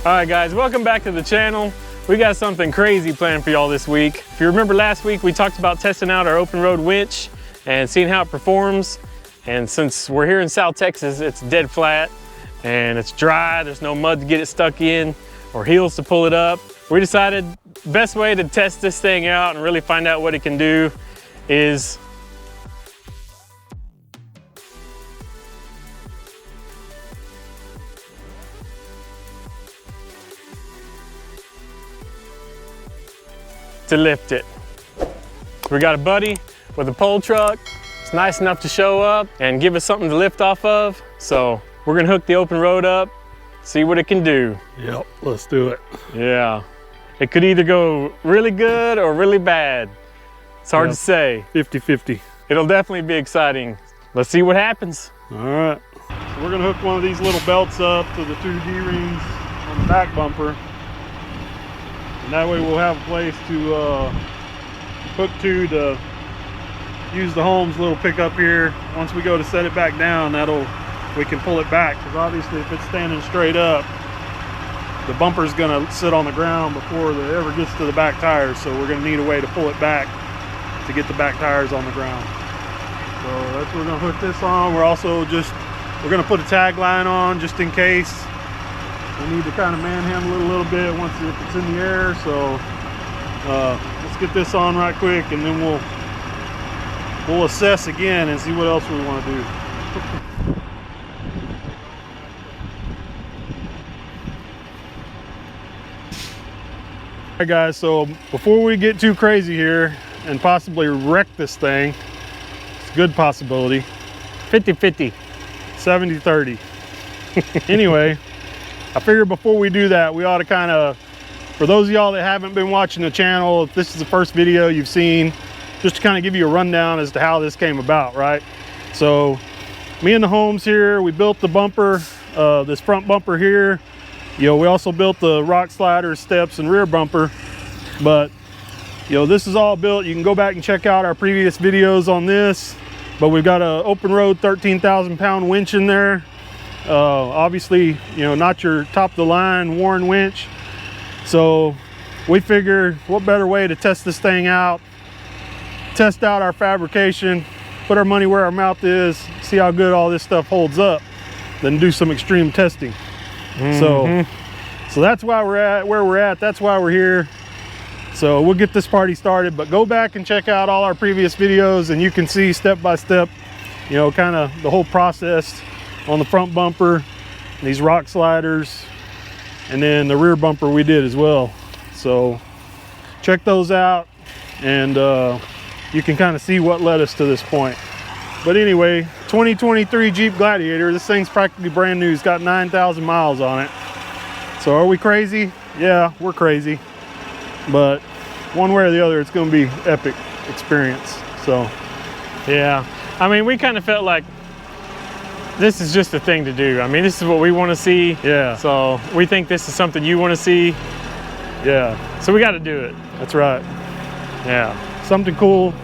All right guys, welcome back to the channel. We got something crazy planned for y'all this week. If you remember last week, we talked about testing out our open road winch and seeing how it performs. And since we're here in South Texas, it's dead flat and it's dry. There's no mud to get it stuck in or heels to pull it up. We decided the best way to test this thing out and really find out what it can do is to lift it. We got a buddy with a pole truck. It's nice enough to show up and give us something to lift off of. So we're gonna hook the open road up, see what it can do. Yep, let's do it. Yeah, it could either go really good or really bad. It's hard to say. 50-50. It'll definitely be exciting. Let's see what happens. All right, so we're gonna hook one of these little belts up to the two D-rings on the back bumper. And that way we'll have a place to hook to use the Holmes little pickup here. Once we go to set it back down, we can pull it back, because obviously if it's standing straight up, the bumper's gonna sit on the ground before it ever gets to the back tires. So we're gonna need a way to pull it back to get the back tires on the ground. So that's what we're gonna hook this on. We're gonna put a tag line on just in case. We need to kind of manhandle it a little bit once it's in the air. So let's get this on right quick, and then we'll assess again and see what else we want to do. All right guys, so before we get too crazy here and possibly wreck this thing, it's a good possibility. 50-50. 70-30. Anyway, I figured before we do that, we ought to kind of, for those of y'all that haven't been watching the channel, if this is the first video you've seen, just to kind of give you a rundown as to how this came about, right? So me and the Holmes here, we built the bumper, this front bumper here. You know, we also built the rock slider, steps, and rear bumper. But, you know, this is all built. You can go back and check out our previous videos on this. But we've got an open road 13,000 pound winch in there. Obviously, you know, not your top of the line Warren winch. So we figured what better way to test this thing out, test out our fabrication, put our money where our mouth is, see how good all this stuff holds up, than do some extreme testing. So that's why we're at where we're at. That's why we're here. So we'll get this party started, but go back and check out all our previous videos and you can see step by step, you know, kind of the whole process on the front bumper, these rock sliders, and then the rear bumper we did as well. So check those out, and you can kind of see what led us to this point. But anyway, 2023 Jeep Gladiator, this thing's practically brand new. It's got 9,000 miles on it. So are we crazy? Yeah, we're crazy, but one way or the other, it's going to be epic experience. So yeah, I mean, we kind of felt like this is just a thing to do. I mean, this is what we want to see. Yeah. So we think this is something you want to see. Yeah. So we got to do it. That's right. Yeah. Something cool.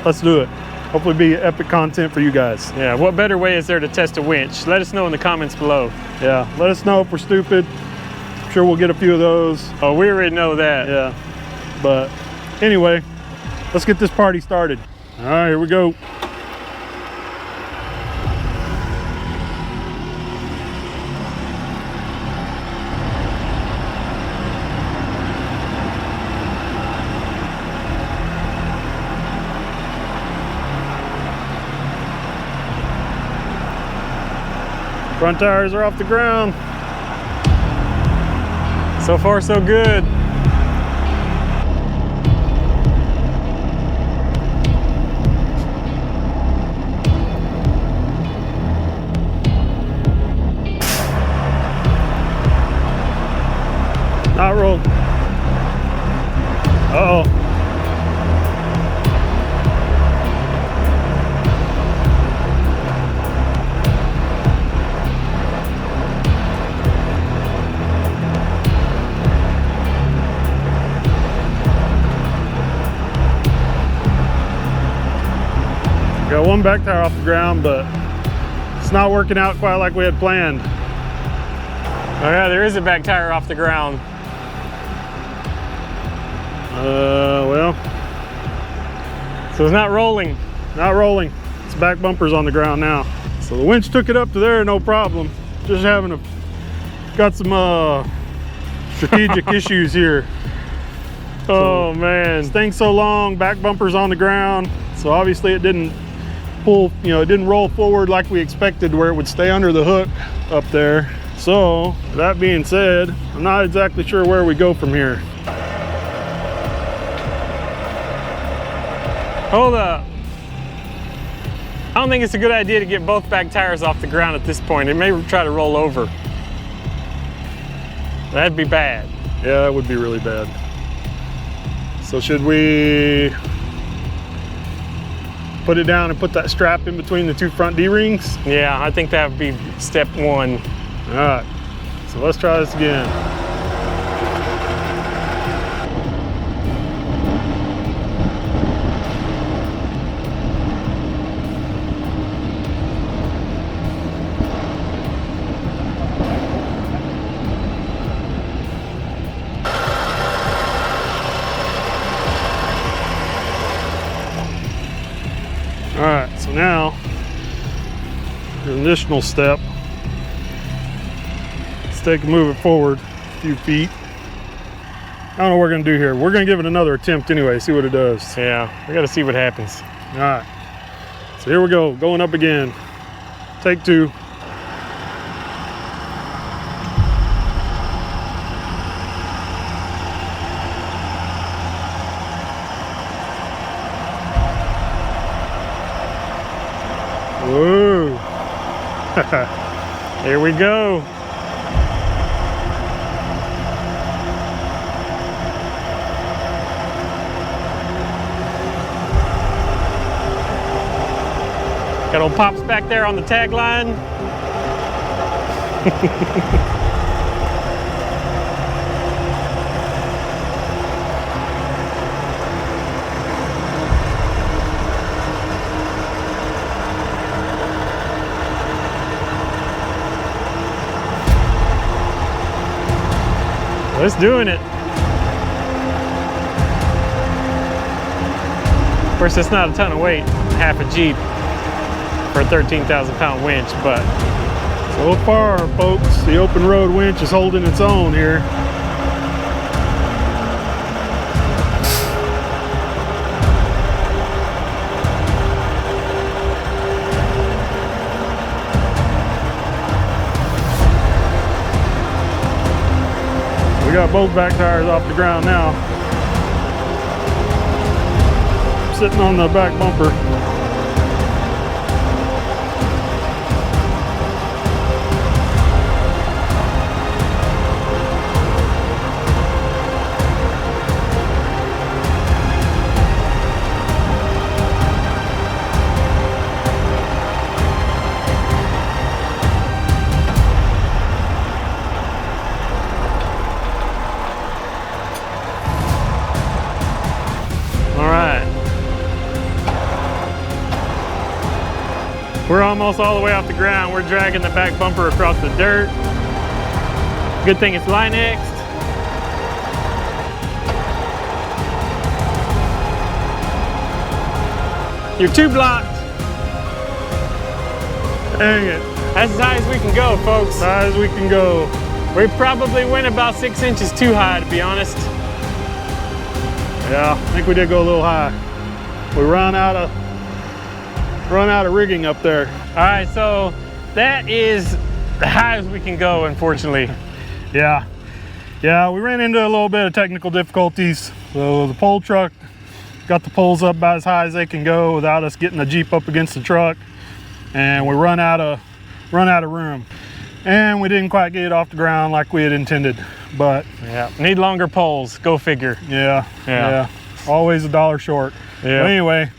Let's do it. Hopefully be epic content for you guys. Yeah. What better way is there to test a winch? Let us know in the comments below. Yeah. Let us know if we're stupid. I'm sure we'll get a few of those. Oh, we already know that. Yeah. But anyway, let's get this party started. All right, here we go. Front tires are off the ground. So far, so good. Not rolled. Uh-oh. Got one back tire off the ground, but it's not working out quite like we had planned. Oh yeah, there is a back tire off the ground. Well. So it's not rolling. Not rolling. Its back bumper's on the ground now. So the winch took it up to there, no problem. Just having got some strategic issues here. Oh man. This thing's so long, back bumper's on the ground. So obviously it didn't pull, you know, it didn't roll forward like we expected where it would stay under the hook up there. So that being said, I'm not exactly sure where we go from here. Hold up. I don't think it's a good idea to get both back tires off the ground at this point. It may try to roll over. That'd be bad. Yeah, that would be really bad. So should we put it down and put that strap in between the two front D-rings? Yeah, I think that would be step one. All right, so let's try this again. All right, so now an additional step. Let's move it forward a few feet. I don't know what we're gonna do here. We're gonna give it another attempt anyway, see what it does. Yeah, we gotta see what happens. All right, so here we go, going up again. Take two. Whoa. Here we go. Got old Pops back there on the tagline. It's doing it. Of course, it's not a ton of weight, half a Jeep for a 13,000 pound winch, but so far, folks, the open road winch is holding its own here. We got both back tires off the ground now. Sitting on the back bumper. We're almost all the way off the ground. We're dragging the back bumper across the dirt. Good thing it's Linexed. You're too blocked. Dang it. That's as high as we can go, folks. As high as we can go. We probably went about 6 inches too high, to be honest. Yeah, I think we did go a little high. We run out of rigging up there. All right, so that is the high as we can go, unfortunately. Yeah, we ran into a little bit of technical difficulties. So the pole truck got the poles up about as high as they can go without us getting the Jeep up against the truck, and we run out of room, and we didn't quite get it off the ground like we had intended. But yeah, need longer poles. Go figure. Yeah. Always $1 short. Yeah. But anyway.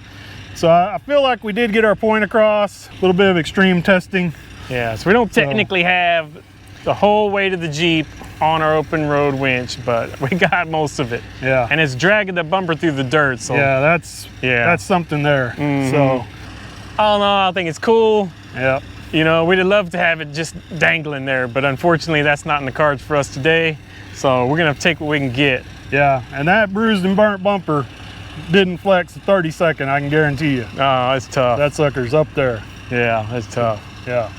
So I feel like we did get our point across, a little bit of extreme testing. Yeah, so we don't technically have the whole weight of the Jeep on our open road winch, but we got most of it. Yeah. And it's dragging the bumper through the dirt, so. Yeah, that's something there. So. All in all, I think it's cool. Yeah. You know, we'd love to have it just dangling there, but unfortunately that's not in the cards for us today. So we're gonna have to take what we can get. Yeah, and that bruised and burnt bumper didn't flex a 32nd, I can guarantee you. Oh, it's tough. That sucker's up there. Yeah, that's tough. Yeah.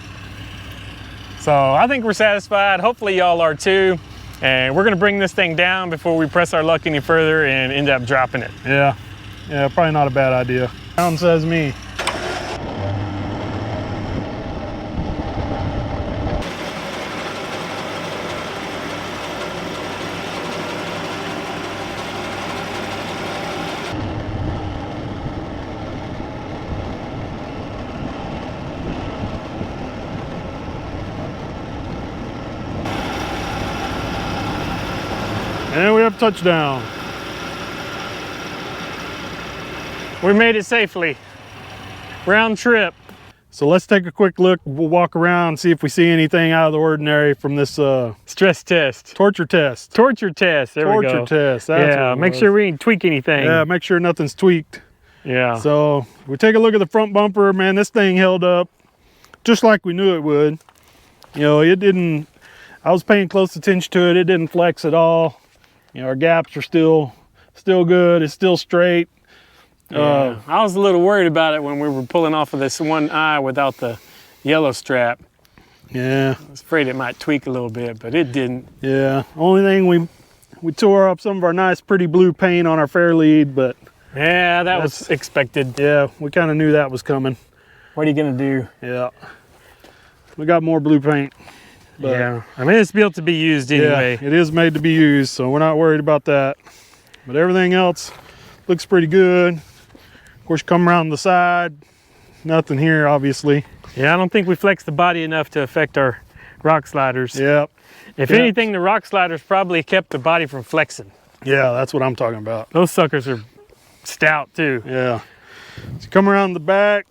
So I think we're satisfied. Hopefully y'all are too. And we're gonna bring this thing down before we press our luck any further and end up dropping it. Yeah, probably not a bad idea. Sound says me. And we have touchdown. We made it safely. Round trip. So let's take a quick look. We'll walk around, see if we see anything out of the ordinary from this Stress test. torture test. Torture test. There we go. Torture test. That's Yeah, what it make was. sure we didn't tweak anything. Yeah, make sure nothing's tweaked. Yeah. So we take a look at the front bumper. Man, this thing held up just like we knew it would. You know, it didn't, I was paying close attention to it. It didn't flex at all. You know, our gaps are still good. It's still straight. Yeah. I was a little worried about it when we were pulling off of this one eye without the yellow strap. Yeah. I was afraid it might tweak a little bit, but it didn't. Yeah. Only thing we tore up some of our nice pretty blue paint on our fair lead, but Yeah, that was expected. yeah, we kind of knew that was coming. What are you gonna do? Yeah. We got more blue paint. But Yeah. I mean, it's built to be used anyway. yeah, it is made to be used, so we're not worried about that. But everything else looks pretty good. Of course, come around the side, nothing here, obviously. Yeah, I don't think we flexed the body enough to affect our rock sliders. Yep. If Yep. anything, the rock sliders probably kept the body from flexing. Yeah, that's what I'm talking about. Those suckers are stout too. Yeah. So come around the back.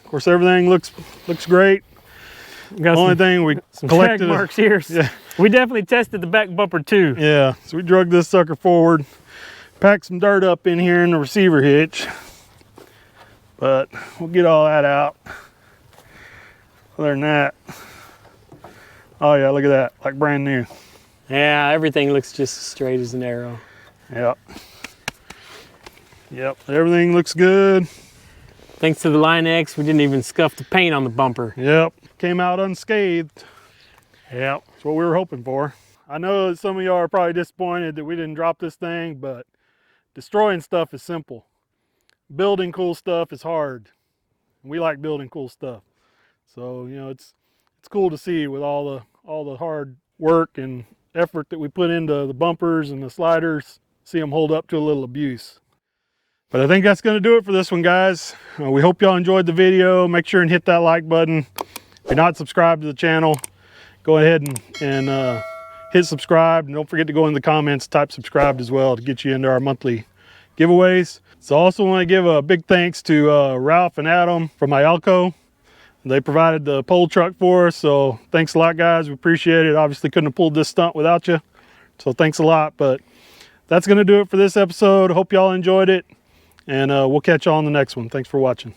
Of course, everything looks great. We got Only thing we some drag collected. marks here. Yeah. We definitely tested the back bumper too. Yeah. So we drug this sucker forward, packed some dirt up in here in the receiver hitch, but we'll get all that out. Other than that, oh yeah, look at that, like brand new. Yeah, everything looks just as straight as an arrow. Yep. Yep. Everything looks good. Thanks to the Line X, we didn't even scuff the paint on the bumper. Yep. Came out unscathed. Yep. That's what we were hoping for. I know that some of y'all are probably disappointed that we didn't drop this thing, but destroying stuff is simple. Building cool stuff is hard. We like building cool stuff. So, you know, it's cool to see with all the hard work and effort that we put into the bumpers and the sliders, see them hold up to a little abuse. But I think that's going to do it for this one, guys. We hope y'all enjoyed the video. Make sure and hit that like button. If you're not subscribed to the channel, go ahead and hit subscribe. And don't forget to go in the comments, type subscribed as well to get you into our monthly giveaways. So I also want to give a big thanks to Ralph and Adam from Ialco. They provided the pole truck for us. So thanks a lot, guys. We appreciate it. Obviously couldn't have pulled this stunt without you. So thanks a lot. But that's going to do it for this episode. Hope y'all enjoyed it. And we'll catch y'all on the next one. Thanks for watching.